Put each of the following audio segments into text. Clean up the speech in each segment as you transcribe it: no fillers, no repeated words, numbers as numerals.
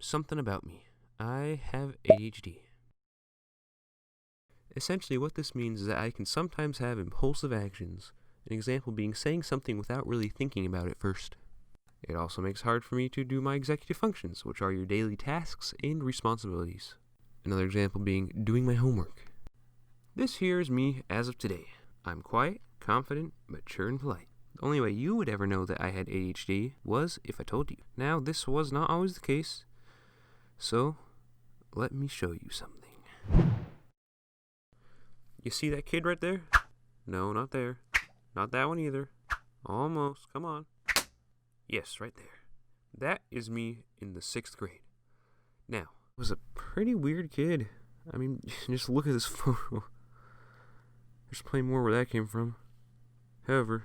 Something about me. I have ADHD. Essentially, what this means is that I can sometimes have impulsive actions, an example being saying something without really thinking about it first. It also makes it hard for me to do my executive functions, which are your daily tasks and responsibilities. Another example being doing my homework. This here is me as of today. I'm quiet, confident, mature, and polite. The only way you would ever know that I had ADHD was if I told you. Now, this was not always the case, so let me show you something. You see that kid right there? No, not there. Not that one either. Almost. Come on. Yes, right there. That is me in the 6th grade. Now, I was a pretty weird kid. I mean, just look at this photo. There's plenty more where that came from. However,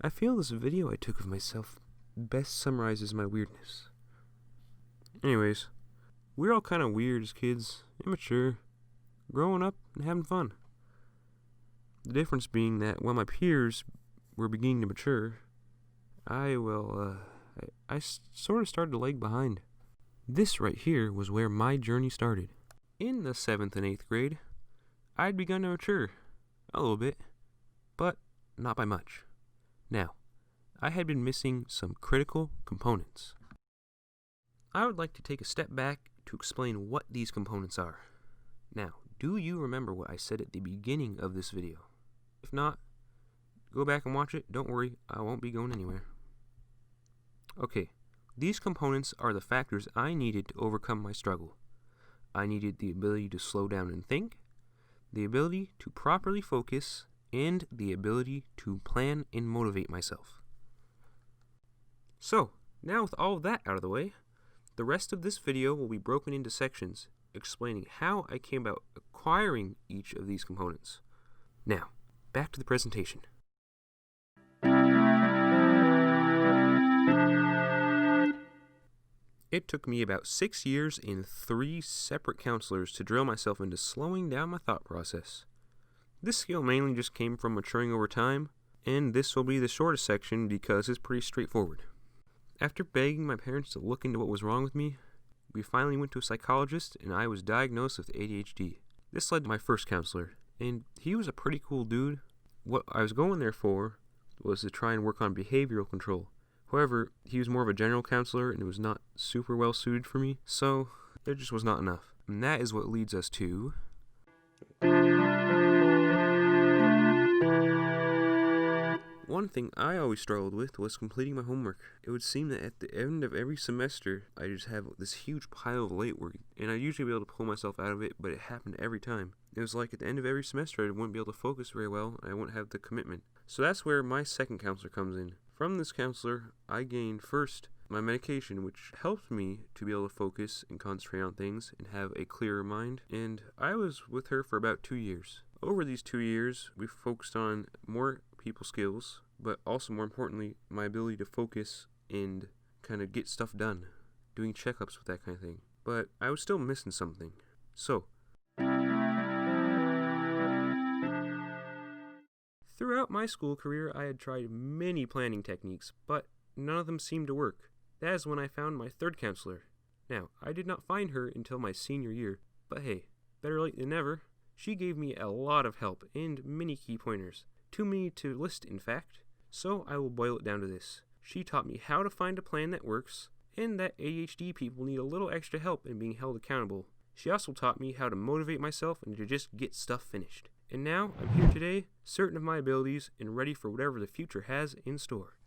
I feel this video I took of myself best summarizes my weirdness. Anyways, we're all kind of weird as kids, immature, growing up and having fun. The difference being that while my peers were beginning to mature, I sort of started to lag behind. This right here was where my journey started. In the 7th and 8th grade, I'd begun to mature a little bit, but not by much. Now, I had been missing some critical components. I would like to take a step back to explain what these components are. Now, do you remember what I said at the beginning of this video? If not, go back and watch it. Don't worry, I won't be going anywhere. Okay, these components are the factors I needed to overcome my struggle. I needed the ability to slow down and think, the ability to properly focus, and the ability to plan and motivate myself. So, now with all of that out of the way, the rest of this video will be broken into sections explaining how I came about acquiring each of these components. Now, back to the presentation. It took me about 6 years and 3 separate counselors to drill myself into slowing down my thought process. This skill mainly just came from maturing over time, and this will be the shortest section because it's pretty straightforward. After begging my parents to look into what was wrong with me, we finally went to a psychologist and I was diagnosed with ADHD. This led to my first counselor, and he was a pretty cool dude. What I was going there for was to try and work on behavioral control. However, he was more of a general counselor and it was not super well suited for me, so there just was not enough. And that is what leads us to one thing I always struggled with was completing my homework. It would seem that at the end of every semester, I just have this huge pile of late work, and I'd usually be able to pull myself out of it, but it happened every time. It was like at the end of every semester, I wouldn't be able to focus very well, and I wouldn't have the commitment. So that's where my second counselor comes in. From this counselor, I gained first my medication, which helped me to be able to focus and concentrate on things and have a clearer mind, and I was with her for about 2 years. Over these 2 years, we focused on more people skills, but also more importantly, my ability to focus and kind of get stuff done, doing checkups with that kind of thing. But I was still missing something. So, throughout my school career, I had tried many planning techniques, but none of them seemed to work. That is when I found my third counselor. Now, I did not find her until my senior year, but hey, better late than never. She gave me a lot of help and many key pointers. Too many to list, in fact, so I will boil it down to this. She taught me how to find a plan that works, and that ADHD people need a little extra help in being held accountable. She also taught me how to motivate myself and to just get stuff finished. And now, I'm here today, certain of my abilities, and ready for whatever the future has in store.